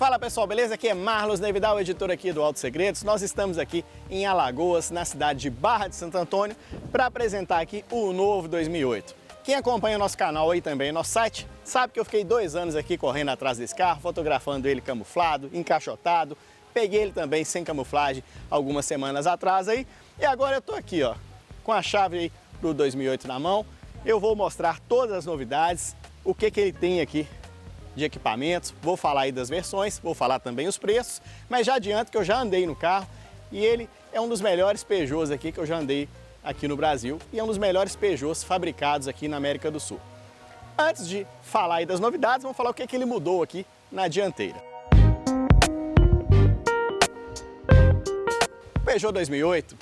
Fala pessoal, beleza? Aqui é Marlos Nevidal, editor aqui do Auto Segredos. Nós estamos aqui em Alagoas, na cidade de Barra de Santo Antônio, para apresentar aqui o novo 2008. Quem acompanha o nosso canal aí também, nosso site, sabe que eu fiquei 2 anos aqui correndo atrás desse carro, fotografando ele camuflado, encaixotado. Peguei ele também sem camuflagem algumas semanas atrás aí. E agora eu tô aqui, ó, com a chave aí do 2008 na mão. Eu vou mostrar todas as novidades, o que ele tem aqui de equipamentos, vou falar aí das versões, vou falar também os preços, mas já adianto que eu já andei no carro e ele é um dos melhores Peugeots aqui que eu já andei aqui no Brasil e é um dos melhores Peugeots fabricados aqui na América do Sul. Antes de falar aí das novidades, vamos falar o que ele mudou aqui na dianteira. O Peugeot 2008,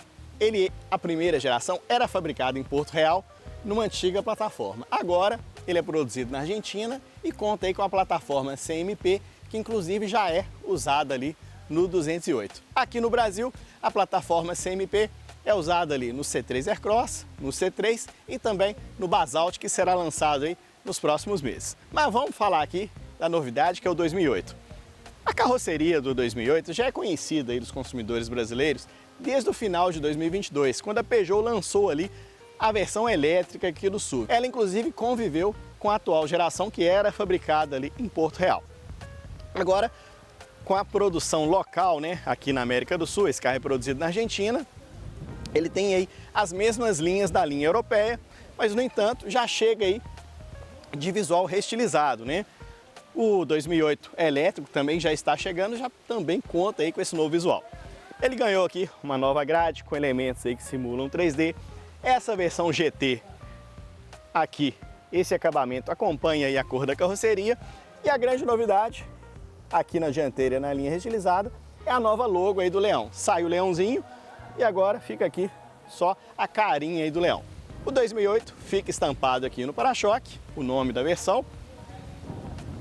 a primeira geração, era fabricado em Porto Real numa antiga plataforma. Agora ele é produzido na Argentina e conta aí com a plataforma CMP, que inclusive já é usada ali no 208. Aqui no Brasil, a plataforma CMP é usada ali no C3 Aircross, no C3 e também no Basalt, que será lançado aí nos próximos meses. Mas vamos falar aqui da novidade, que é o 2008. A carroceria do 2008 já é conhecida aí dos consumidores brasileiros desde o final de 2022, quando a Peugeot lançou ali a versão elétrica aqui do SUV. Ela inclusive conviveu com a atual geração, que era fabricada ali em Porto Real. Agora, com a produção local, né, aqui na América do Sul, esse carro é produzido na Argentina, ele tem aí as mesmas linhas da linha europeia, mas no entanto já chega aí de visual reestilizado, né? O 2008 elétrico também já está chegando, já também conta aí com esse novo visual. Ele ganhou aqui uma nova grade com elementos aí que simulam 3D. Essa versão GT aqui, esse acabamento acompanha aí a cor da carroceria. E a grande novidade aqui na dianteira e na linha reestilizada é a nova logo aí do leão. Sai o leãozinho e agora fica aqui só a carinha aí do leão. O 2008 fica estampado aqui no para-choque, o nome da versão.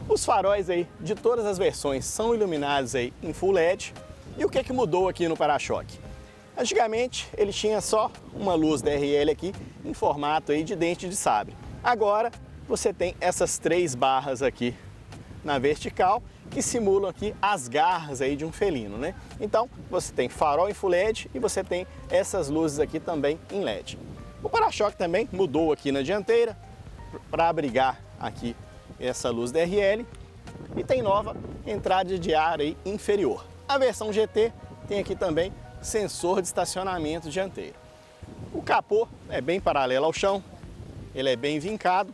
Os faróis aí de todas as versões são iluminados aí em Full LED. E o que mudou aqui no para-choque? Antigamente ele tinha só uma luz DRL aqui em formato aí de dente de sabre. Agora você tem essas 3 barras aqui na vertical que simulam aqui as garras aí de um felino, né? Então você tem farol em Full LED e você tem essas luzes aqui também em LED. O para-choque também mudou aqui na dianteira para abrigar aqui essa luz DRL e tem nova entrada de ar aí inferior. A versão GT tem aqui também sensor de estacionamento dianteiro. O capô é bem paralelo ao chão, ele é bem vincado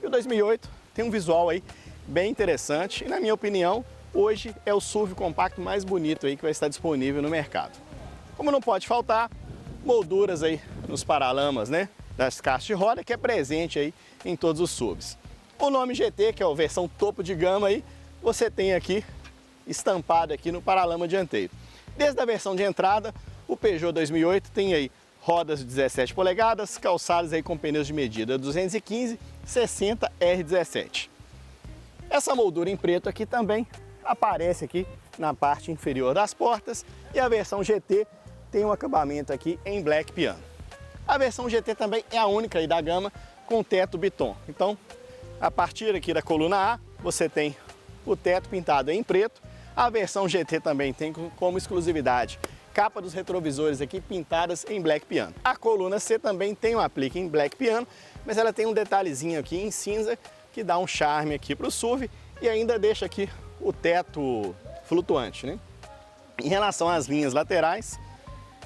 e o 2008 tem um visual aí bem interessante e, na minha opinião, hoje é o SUV compacto mais bonito aí que vai estar disponível no mercado. Como não pode faltar, molduras aí nos paralamas, né, das caixas de roda, que é presente aí em todos os SUVs. O nome GT, que é a versão topo de gama aí, você tem aqui estampado aqui no paralama dianteiro. Desde a versão de entrada, o Peugeot 2008 tem aí rodas de 17 polegadas, calçadas aí com pneus de medida 215, 60 R17. Essa moldura em preto aqui também aparece aqui na parte inferior das portas e a versão GT tem um acabamento aqui em black piano. A versão GT também é a única aí da gama com teto Biton. Então, a partir aqui da coluna A, você tem o teto pintado em preto. A versão GT também tem como exclusividade capa dos retrovisores aqui pintadas em black piano. A coluna C também tem um aplique em black piano, mas ela tem um detalhezinho aqui em cinza que dá um charme aqui para o SUV e ainda deixa aqui o teto flutuante, né? Em relação às linhas laterais,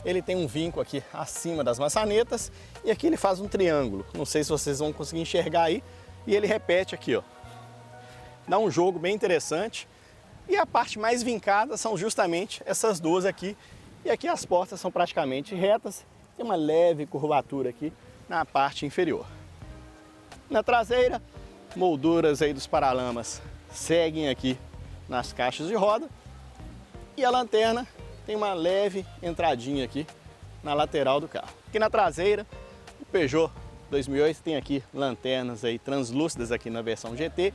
ele tem um vinco aqui acima das maçanetas e aqui ele faz um triângulo. Não sei se vocês vão conseguir enxergar aí. E ele repete aqui, ó. Dá um jogo bem interessante. E a parte mais vincada são justamente essas duas aqui. E aqui as portas são praticamente retas. Tem uma leve curvatura aqui na parte inferior. Na traseira, molduras aí dos paralamas seguem aqui nas caixas de roda. E a lanterna tem uma leve entradinha aqui na lateral do carro. Aqui na traseira, o Peugeot 2008 tem aqui lanternas aí translúcidas aqui na versão GT.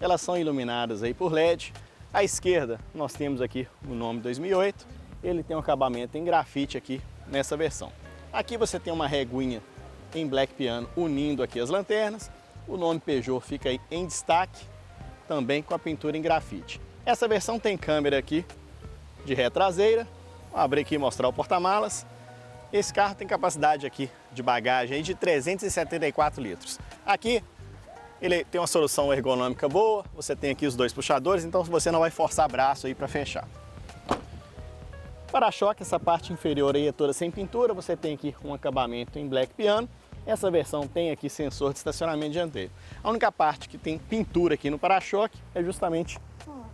Elas são iluminadas aí por LED. À esquerda nós temos aqui o nome 2008. Ele tem um acabamento em grafite aqui nessa versão. Aqui você tem uma reguinha em black piano unindo aqui as lanternas. O nome Peugeot fica aí em destaque, também com a pintura em grafite. Essa versão tem câmera aqui de ré traseira. Vou abrir aqui e mostrar o porta-malas. Esse carro tem capacidade aqui de bagagem aí de 374 litros. Aqui ele tem uma solução ergonômica boa, você tem aqui os dois puxadores, então você não vai forçar braço aí para fechar. Para-choque, essa parte inferior aí é toda sem pintura, você tem aqui um acabamento em black piano. Essa versão tem aqui sensor de estacionamento dianteiro. A única parte que tem pintura aqui no para-choque é justamente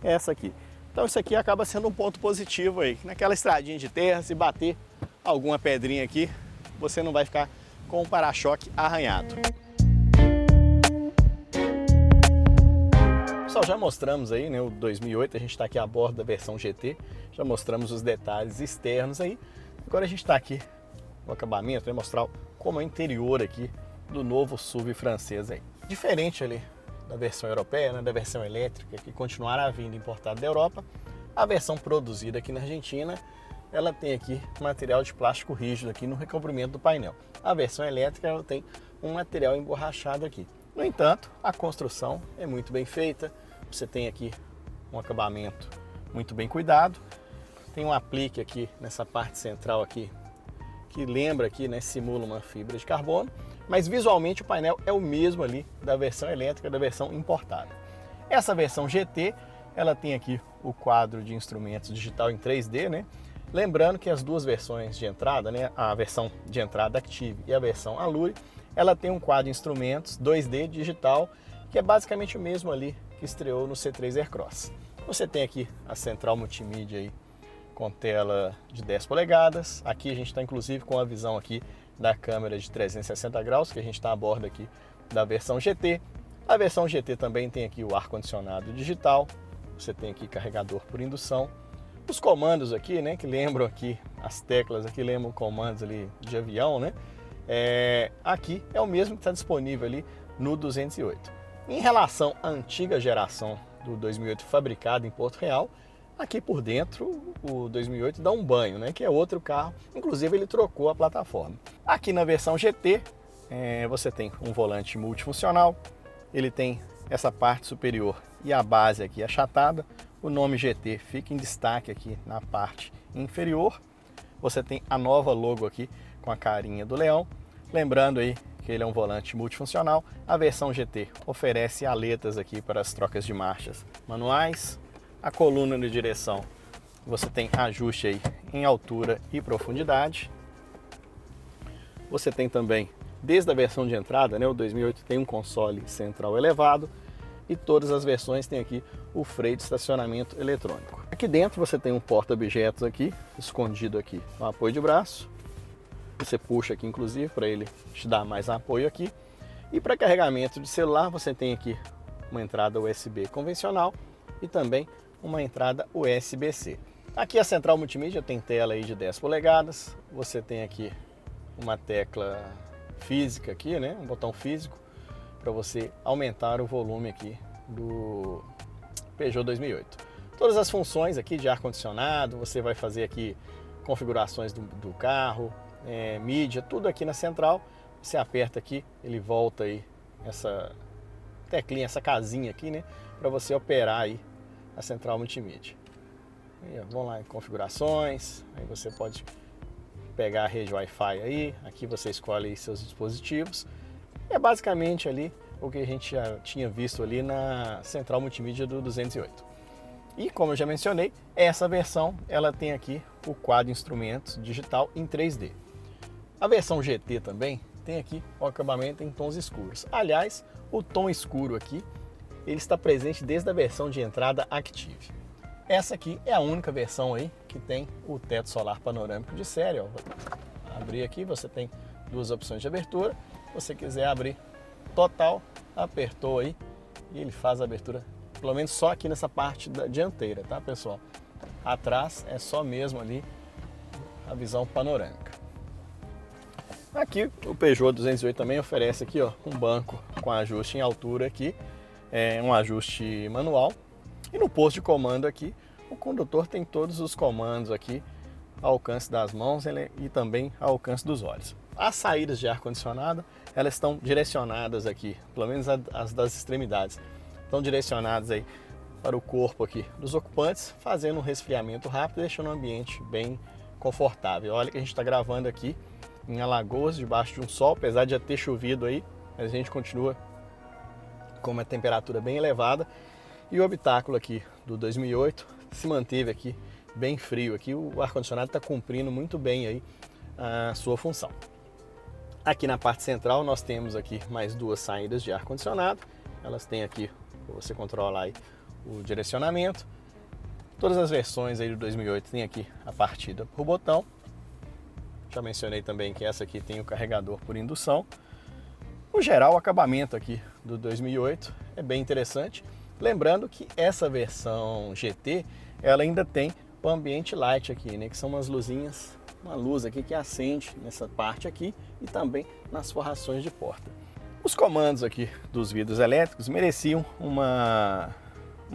essa aqui. Então isso aqui acaba sendo um ponto positivo aí. Naquela estradinha de terra, se bater alguma pedrinha aqui, você não vai ficar com o para-choque arranhado. Pessoal, já mostramos aí, né, o 2008, a gente está aqui a bordo da versão GT, já mostramos os detalhes externos aí. Agora a gente está aqui no acabamento, vai mostrar como é o interior aqui do novo SUV francês aí. Diferente ali da versão europeia, né, da versão elétrica, que continuará vindo importada da Europa, a versão produzida aqui na Argentina, ela tem aqui material de plástico rígido aqui no recobrimento do painel. A versão elétrica ela tem um material emborrachado aqui. No entanto, a construção é muito bem feita, você tem aqui um acabamento muito bem cuidado, tem um aplique aqui nessa parte central aqui, que lembra aqui, né, simula uma fibra de carbono, mas visualmente o painel é o mesmo ali da versão elétrica, da versão importada. Essa versão GT, ela tem aqui o quadro de instrumentos digital em 3D, né? Lembrando que as duas versões de entrada, né, a versão de entrada Active e a versão Allure, ela tem um quadro de instrumentos 2D digital, que é basicamente o mesmo ali que estreou no C3 Aircross. Você tem aqui a central multimídia aí com tela de 10 polegadas. Aqui a gente está inclusive com a visão aqui da câmera de 360 graus, que a gente está a bordo aqui da versão GT. A versão GT também tem aqui o ar-condicionado digital, você tem aqui carregador por indução. Os comandos aqui, né, que lembram aqui, as teclas aqui lembram comandos ali de avião, né? Aqui é o mesmo que está disponível ali no 208. Em relação à antiga geração do 2008 fabricado em Porto Real, aqui por dentro o 2008 dá um banho, né, que é outro carro, inclusive ele trocou a plataforma. Aqui na versão GT você tem um volante multifuncional, ele tem essa parte superior e a base aqui achatada, o nome GT fica em destaque aqui na parte inferior, você tem a nova logo aqui com a carinha do leão. Lembrando aí que ele é um volante multifuncional. A versão GT oferece aletas aqui para as trocas de marchas manuais. A coluna de direção, você tem ajuste aí em altura e profundidade. Você tem também, desde a versão de entrada, né, o 2008 tem um console central elevado e todas as versões têm aqui o freio de estacionamento eletrônico. Aqui dentro você tem um porta-objetos aqui, escondido aqui no apoio de braço. Você puxa aqui inclusive para ele te dar mais apoio aqui. E para carregamento de celular você tem aqui uma entrada USB convencional e também uma entrada USB-C. Aqui a central multimídia tem tela aí de 10 polegadas. Você tem aqui uma tecla física aqui, né? Um botão físico para você aumentar o volume aqui do Peugeot 2008. Todas as funções aqui de ar-condicionado, você vai fazer aqui configurações do carro, mídia, tudo aqui na central. Você aperta aqui, ele volta aí essa teclinha, essa casinha aqui, né, para você operar aí a central multimídia. Vamos lá em configurações, aí você pode pegar a rede Wi-Fi aí, aqui você escolhe aí seus dispositivos. É basicamente ali o que a gente já tinha visto ali na central multimídia do 208. E como eu já mencionei, essa versão ela tem aqui o quadro de instrumentos digital em 3D. A versão GT também tem aqui o acabamento em tons escuros. Aliás, o tom escuro aqui, ele está presente desde a versão de entrada Active. Essa aqui é a única versão aí que tem o teto solar panorâmico de série. Ó. Vou abrir aqui, você tem duas opções de abertura. Se você quiser abrir total, apertou aí e ele faz a abertura, pelo menos só aqui nessa parte da dianteira, tá, pessoal? Atrás é só mesmo ali a visão panorâmica. Aqui o Peugeot 208 também oferece aqui, ó, um banco com ajuste em altura aqui, um ajuste manual. E no posto de comando aqui, o condutor tem todos os comandos aqui ao alcance das mãos e também ao alcance dos olhos. As saídas de ar-condicionado, elas estão direcionadas aqui, pelo menos as das extremidades, estão direcionadas aí para o corpo aqui dos ocupantes, fazendo um resfriamento rápido, deixando o ambiente bem confortável. Olha que a gente está gravando aqui em Alagoas, debaixo de um sol, apesar de já ter chovido aí, mas a gente continua com uma temperatura bem elevada. E o habitáculo aqui do 2008 se manteve aqui bem frio. Aqui o ar-condicionado está cumprindo muito bem aí a sua função. Aqui na parte central nós temos aqui mais duas saídas de ar-condicionado. Elas têm aqui, você controla aí o direcionamento. Todas as versões aí do 2008 tem aqui a partida por botão. Já mencionei também que essa aqui tem o carregador por indução. No geral, o acabamento aqui do 2008 é bem interessante. Lembrando que essa versão GT, ela ainda tem o Ambient Light aqui, né? Que são umas luzinhas, uma luz aqui que acende nessa parte aqui e também nas forrações de porta. Os comandos aqui dos vidros elétricos mereciam uma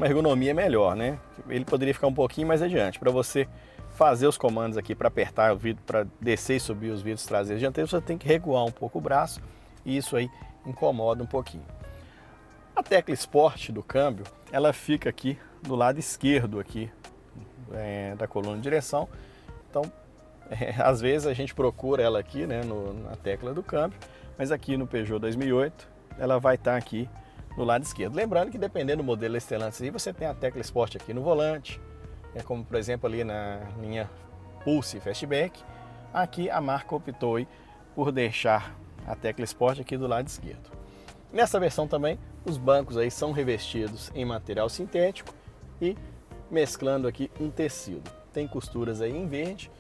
ergonomia melhor, né? Ele poderia ficar um pouquinho mais adiante. Para você fazer os comandos aqui para apertar o vidro, para descer e subir os vidros traseiros e dianteiros, você tem que recuar um pouco o braço e isso aí incomoda um pouquinho. A tecla Sport do câmbio, ela fica aqui do lado esquerdo aqui da coluna de direção. Então, às vezes a gente procura ela aqui, né, na tecla do câmbio, mas aqui no Peugeot 2008 ela vai estar aqui no lado esquerdo. Lembrando que dependendo do modelo Stellantis, aí você tem a tecla Sport aqui no volante, como por exemplo ali na linha Pulse Fastback. Aqui a marca optou aí por deixar a tecla Sport aqui do lado esquerdo. Nessa versão também os bancos aí são revestidos em material sintético e mesclando aqui um tecido. Tem costuras aí em verde.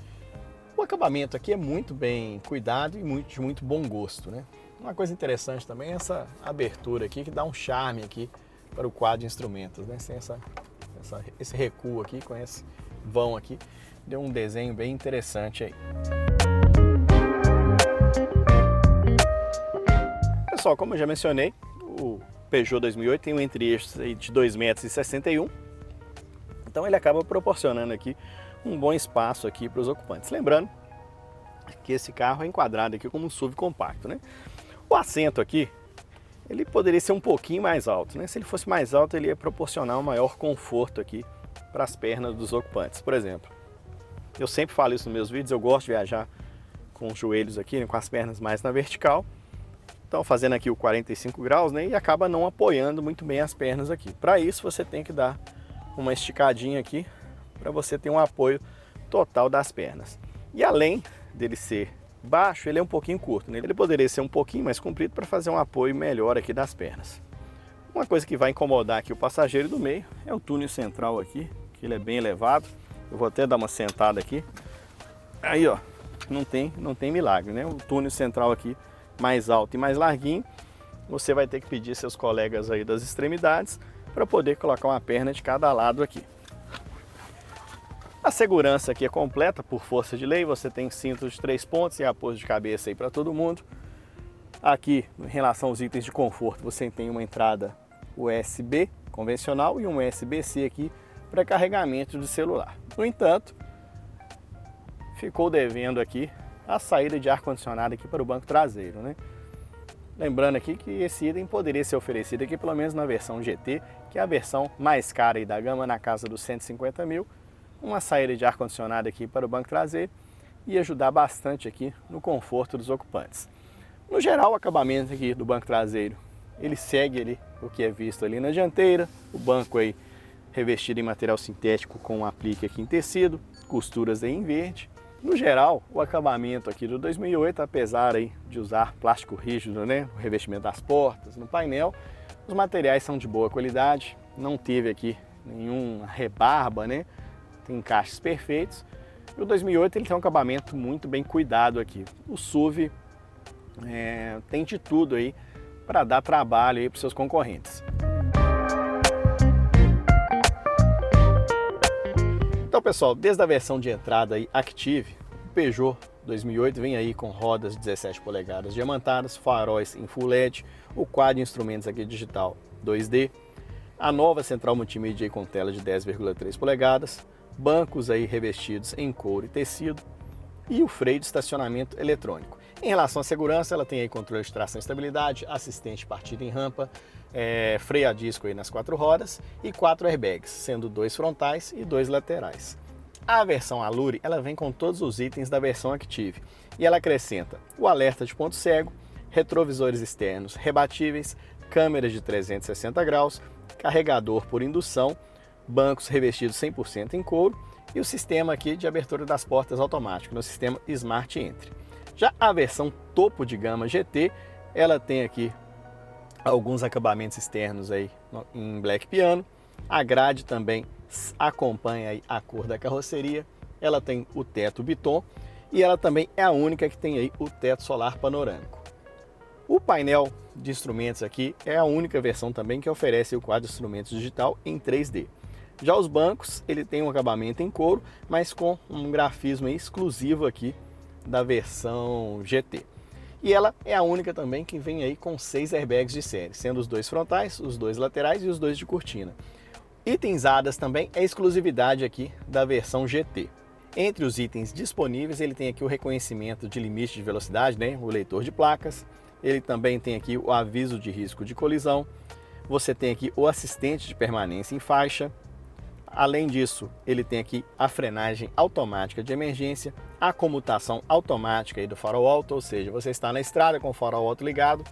O acabamento aqui é muito bem cuidado e de muito bom gosto, né? Uma coisa interessante também é essa abertura aqui que dá um charme aqui para o quadro de instrumentos, né? Sem esse recuo aqui, com esse vão aqui, deu um desenho bem interessante aí. Pessoal, como eu já mencionei, o Peugeot 2008 tem um entre-eixos aí de 2,61 m, então ele acaba proporcionando aqui um bom espaço aqui para os ocupantes. Lembrando que esse carro é enquadrado aqui como um SUV compacto, né? O assento aqui, ele poderia ser um pouquinho mais alto, né? Se ele fosse mais alto, ele ia proporcionar um maior conforto aqui para as pernas dos ocupantes. Por exemplo, eu sempre falo isso nos meus vídeos, eu gosto de viajar com os joelhos aqui, né, com as pernas mais na vertical. Então, fazendo aqui o 45 graus, né, e acaba não apoiando muito bem as pernas aqui. Para isso, você tem que dar uma esticadinha aqui, para você ter um apoio total das pernas. E além dele ser baixo, ele é um pouquinho curto, né? Ele poderia ser um pouquinho mais comprido para fazer um apoio melhor aqui das pernas. Uma coisa que vai incomodar aqui o passageiro do meio é o túnel central aqui, que ele é bem elevado. Eu vou até dar uma sentada aqui. Aí, ó, não tem milagre, né? O túnel central aqui mais alto e mais larguinho. Você vai ter que pedir seus colegas aí das extremidades para poder colocar uma perna de cada lado aqui. A segurança aqui é completa por força de lei, você tem cinto de 3 pontos e apoio de cabeça aí para todo mundo. Aqui, em relação aos itens de conforto, você tem uma entrada USB convencional e um USB-C aqui para carregamento de celular. No entanto, ficou devendo aqui a saída de ar-condicionado aqui para o banco traseiro, né? Lembrando aqui que esse item poderia ser oferecido aqui pelo menos na versão GT, que é a versão mais cara aí da gama, na casa dos 150 mil. Uma saída de ar-condicionado aqui para o banco traseiro e ajudar bastante aqui no conforto dos ocupantes. No geral, o acabamento aqui do banco traseiro, ele segue ali o que é visto ali na dianteira, o banco aí revestido em material sintético com um aplique aqui em tecido, costuras aí em verde. No geral, o acabamento aqui do 2008, apesar aí de usar plástico rígido, né, o revestimento das portas, no painel, os materiais são de boa qualidade, não teve aqui nenhuma rebarba, né? Tem encaixes perfeitos. E o 2008 ele tem um acabamento muito bem cuidado aqui. O SUV tem de tudo aí para dar trabalho aí para os seus concorrentes. Então, pessoal, desde a versão de entrada aí Active, o Peugeot 2008 vem aí com rodas 17 polegadas diamantadas, faróis em Full LED, o quadro de instrumentos aqui digital 2D, a nova central multimídia aí com tela de 10,3 polegadas, bancos aí revestidos em couro e tecido e o freio de estacionamento eletrônico. Em relação à segurança, ela tem aí controle de tração e estabilidade, assistente de partida em rampa, freio a disco aí nas 4 rodas e 4 airbags, sendo 2 frontais e 2 laterais. A versão Allure, ela vem com todos os itens da versão Active e ela acrescenta o alerta de ponto cego, retrovisores externos rebatíveis, câmeras de 360 graus, carregador por indução, bancos revestidos 100% em couro e o sistema aqui de abertura das portas automático no sistema Smart Entry. Já a versão topo de gama GT, ela tem aqui alguns acabamentos externos aí em black piano, a grade também acompanha aí a cor da carroceria, ela tem o teto Biton e ela também é a única que tem aí o teto solar panorâmico. O painel de instrumentos aqui é a única versão também que oferece o quadro de instrumentos digital em 3D. Já os bancos, ele tem um acabamento em couro, mas com um grafismo exclusivo aqui da versão GT. E ela é a única também que vem aí com 6 airbags de série, sendo os 2 frontais, os 2 laterais e os 2 de cortina. Itens ADAS também é exclusividade aqui da versão GT. Entre os itens disponíveis, ele tem aqui o reconhecimento de limite de velocidade, né? O leitor de placas. Ele também tem aqui o aviso de risco de colisão. Você tem aqui o assistente de permanência em faixa. Além disso, ele tem aqui a frenagem automática de emergência, a comutação automática aí do farol alto, ou seja, você está na estrada com o farol alto ligado,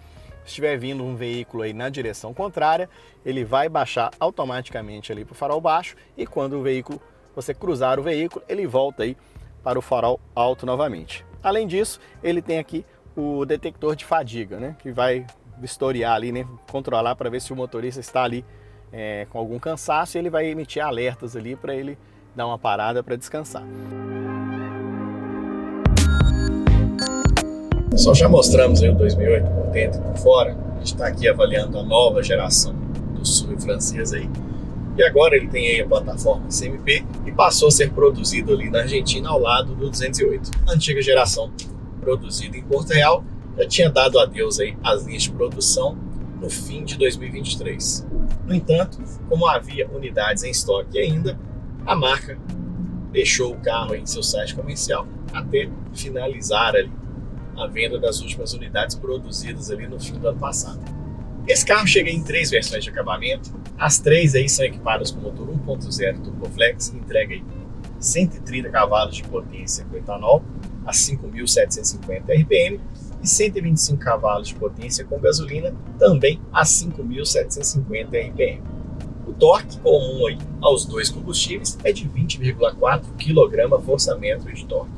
se estiver vindo um veículo aí na direção contrária, ele vai baixar automaticamente ali para o farol baixo e quando você cruzar o veículo, ele volta aí para o farol alto novamente. Além disso, ele tem aqui o detector de fadiga, né, que vai vistoriar ali, né, controlar para ver se o motorista está ali com algum cansaço e ele vai emitir alertas ali para ele dar uma parada para descansar. Pessoal, já mostramos aí o 2008 por dentro e por fora. A gente está aqui avaliando a nova geração do SUV francês aí. E agora ele tem aí a plataforma CMP e passou a ser produzido ali na Argentina ao lado do 208. A antiga geração produzida em Porto Real já tinha dado adeus aí às linhas de produção no fim de 2023. No entanto, como havia unidades em estoque ainda, a marca deixou o carro em seu site comercial até finalizar ali a venda das últimas unidades produzidas ali no fim do ano passado. Esse carro chega em 3 versões de acabamento, as 3 aí são equipadas com motor 1.0 Turboflex, que entrega aí 130 cavalos de potência com etanol a 5.750 RPM e 125 cavalos de potência com gasolina, também a 5.750 RPM. O torque comum aí aos 2 combustíveis é de 20,4 kgfm de torque.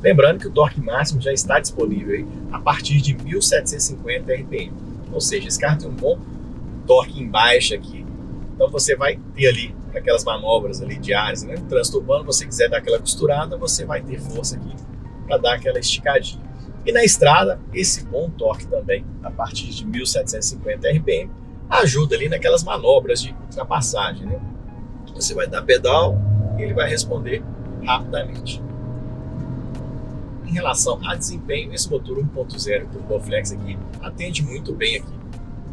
Lembrando que o torque máximo já está disponível aí a partir de 1.750 RPM, ou seja, esse carro tem um bom torque em baixa aqui, então você vai ter ali aquelas manobras ali diárias, né? No trânsito urbano, você quiser dar aquela costurada, você vai ter força aqui para dar aquela esticadinha. E na estrada, esse bom torque também, a partir de 1.750 RPM, ajuda ali naquelas manobras de ultrapassagem, né? Você vai dar pedal e ele vai responder rapidamente. Em relação a desempenho, esse motor 1.0 Turboflex aqui atende muito bem aqui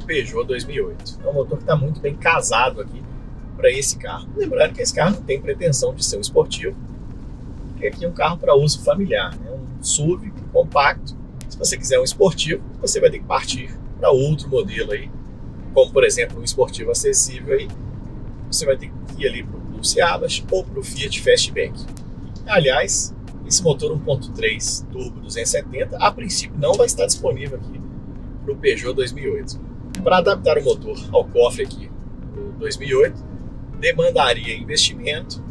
o Peugeot 2008. É um motor que está muito bem casado aqui para esse carro. Lembrando que esse carro não tem pretensão de ser um esportivo, porque aqui é um carro para uso familiar, né? Um SUV compacto. Se você quiser um esportivo, você vai ter que partir para outro modelo aí, como por exemplo um esportivo acessível aí, você vai ter que ir ali para o Pulse Abas ou para o Fiat Fastback. Aliás, esse motor 1.3 Turbo 270 a princípio não vai estar disponível aqui para o Peugeot 2008. Para adaptar o motor ao cofre aqui do 2008, demandaria investimento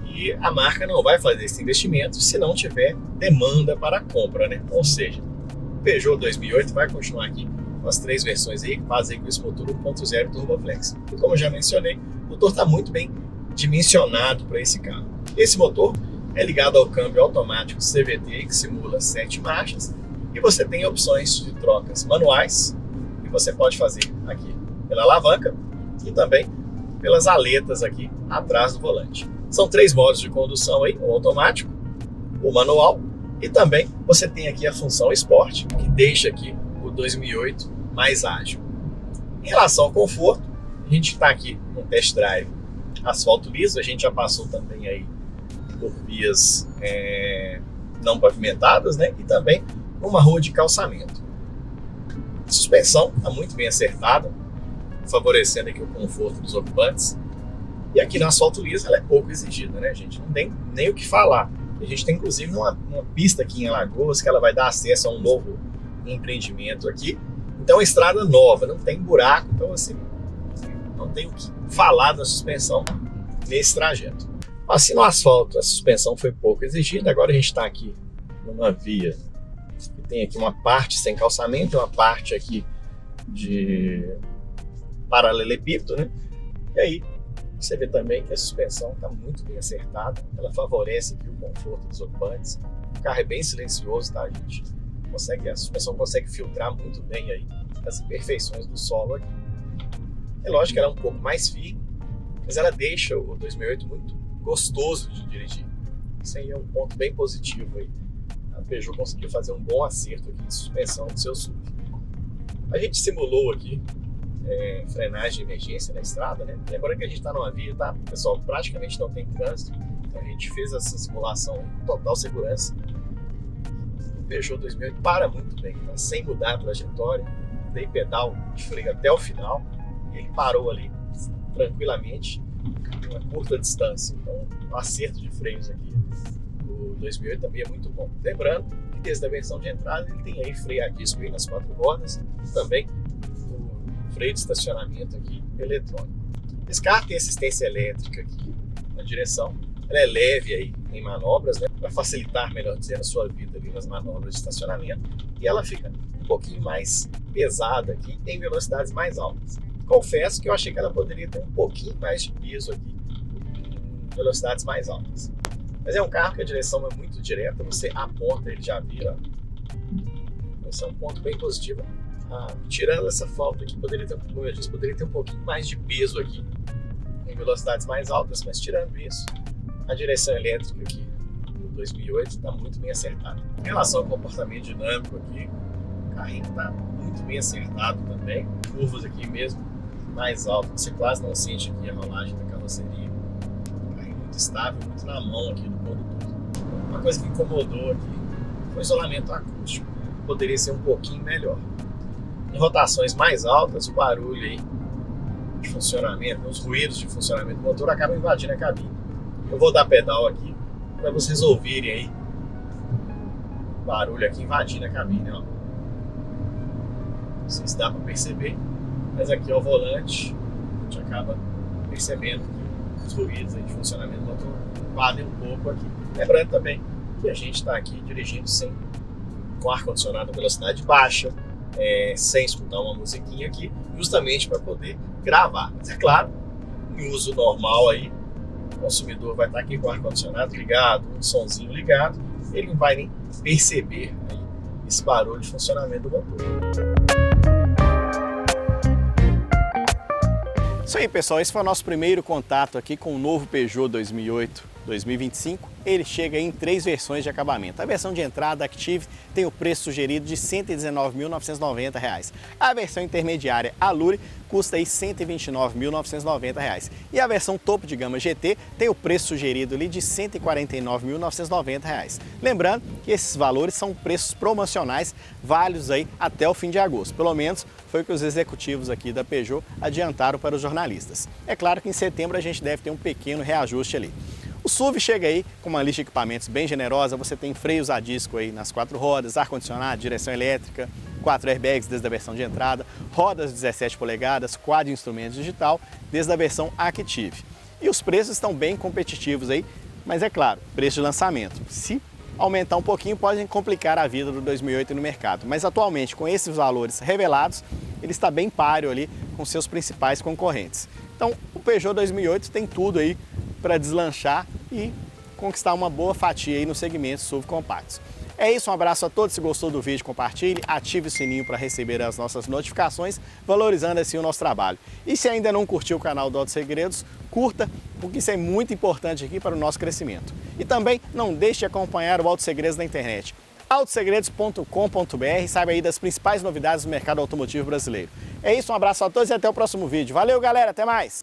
e a marca não vai fazer esse investimento se não tiver demanda para a compra, né? Ou seja, o Peugeot 2008 vai continuar aqui com as 3 versões aí que fazem com esse motor 1.0 Turboflex. E como eu já mencionei, o motor está muito bem dimensionado para esse carro. Esse motor é ligado ao câmbio automático CVT que simula 7 marchas e você tem opções de trocas manuais que você pode fazer aqui pela alavanca e também pelas aletas aqui atrás do volante. São 3 modos de condução aí, o automático, o manual e também você tem aqui a função Sport, que deixa aqui o 2008 mais ágil. Em relação ao conforto, a gente está aqui no test drive asfalto liso, a gente já passou também aí por vias não pavimentadas, né? E também numa rua de calçamento. A suspensão está muito bem acertada, favorecendo aqui o conforto dos ocupantes. E aqui no asfalto liso ela é pouco exigida, né, gente? Não tem nem o que falar. A gente tem inclusive uma pista aqui em Alagoas que ela vai dar acesso a um novo empreendimento aqui. Então é estrada nova, não tem buraco, então assim, não tem o que falar da suspensão nesse trajeto. Assim no asfalto a suspensão foi pouco exigida, agora a gente está aqui numa via que tem aqui uma parte sem calçamento, uma parte aqui de paralelepípedo, né? E aí você vê também que a suspensão está muito bem acertada, ela favorece aqui o conforto dos ocupantes. O carro é bem silencioso, tá, gente? A suspensão consegue filtrar muito bem aí as imperfeições do solo aqui. É lógico que ela é um pouco mais firme, mas ela deixa o 2008 muito gostoso de dirigir. Isso aí é um ponto bem positivo aí. A Peugeot conseguiu fazer um bom acerto aqui de suspensão do seu SUV. A gente simulou aqui frenagem de emergência na estrada, né? Lembrando que a gente está numa via, tá? Pessoal, praticamente não tem trânsito, então a gente fez essa simulação com total segurança. O Peugeot 2008 para muito bem, tá? Sem mudar a trajetória, dei pedal de freio até o final e ele parou ali tranquilamente em uma curta distância. Então o acerto de freios aqui do 2008 também é muito bom. Lembrando que desde a versão de entrada ele tem aí freio a disco aí nas 4 rodas, também freio de estacionamento aqui eletrônico. Esse carro tem assistência elétrica aqui na direção, ela é leve aí em manobras, né, para facilitar, melhor dizendo, a sua vida ali nas manobras de estacionamento, e ela fica um pouquinho mais pesada aqui em velocidades mais altas. Confesso que eu achei que ela poderia ter um pouquinho mais de peso aqui em velocidades mais altas. Mas é um carro que a direção é muito direta, você aponta, ele já vira. Esse é um ponto bem positivo. Tirando essa falta aqui, poderia ter, como eu disse, poderia ter um pouquinho mais de peso aqui em velocidades mais altas, mas tirando isso, a direção elétrica aqui do 2008 está muito bem acertada. Em relação ao comportamento dinâmico aqui, o carrinho está muito bem acertado também, curvas aqui mesmo mais altas, você quase não sente aqui a rolagem da carroceria. O carrinho muito estável, muito na mão aqui do condutor. Uma coisa que incomodou aqui foi o isolamento acústico, poderia ser um pouquinho melhor. Em rotações mais altas, o barulho aí de funcionamento, os ruídos de funcionamento do motor acabam invadindo a cabine. Eu vou dar pedal aqui para vocês ouvirem aí o barulho aqui invadindo a cabine, ó. Não sei se dá para perceber, mas aqui ao volante a gente acaba percebendo que os ruídos aí de funcionamento do motor invadem um pouco aqui. Lembrando também que a gente está aqui dirigindo com ar-condicionado em velocidade baixa, sem escutar uma musiquinha aqui, justamente para poder gravar. Mas é claro, em uso normal aí, o consumidor vai estar aqui com o ar-condicionado ligado, um sonzinho ligado, ele não vai nem perceber aí esse barulho de funcionamento do motor. Isso aí, pessoal, esse foi o nosso primeiro contato aqui com o novo Peugeot 2008-2025. Ele chega em 3 versões de acabamento. A versão de entrada Active tem o preço sugerido de R$ 119.990. A versão intermediária Allure custa aí R$ 129.990. E a versão topo de gama GT tem o preço sugerido ali de R$ 149.990. Lembrando que esses valores são preços promocionais válidos aí até o fim de agosto. Pelo menos foi o que os executivos aqui da Peugeot adiantaram para os jornalistas. É claro que em setembro a gente deve ter um pequeno reajuste ali. O SUV chega aí com uma lista de equipamentos bem generosa, você tem freios a disco aí nas 4 rodas, ar-condicionado, direção elétrica, 4 airbags desde a versão de entrada, rodas 17 polegadas, quad de instrumento digital desde a versão Active. E os preços estão bem competitivos aí, mas é claro, preço de lançamento. Se aumentar um pouquinho pode complicar a vida do 2008 no mercado, mas atualmente com esses valores revelados, ele está bem páreo ali com seus principais concorrentes. Então o Peugeot 2008 tem tudo aí para deslanchar e conquistar uma boa fatia aí no segmento SUV compactos. É isso, um abraço a todos, se gostou do vídeo, compartilhe, ative o sininho para receber as nossas notificações, valorizando assim o nosso trabalho. E se ainda não curtiu o canal do Auto Segredos, curta, porque isso é muito importante aqui para o nosso crescimento. E também não deixe de acompanhar o Auto Segredos na internet, autosegredos.com.br, saiba aí das principais novidades do mercado automotivo brasileiro. É isso, um abraço a todos e até o próximo vídeo. Valeu, galera, até mais!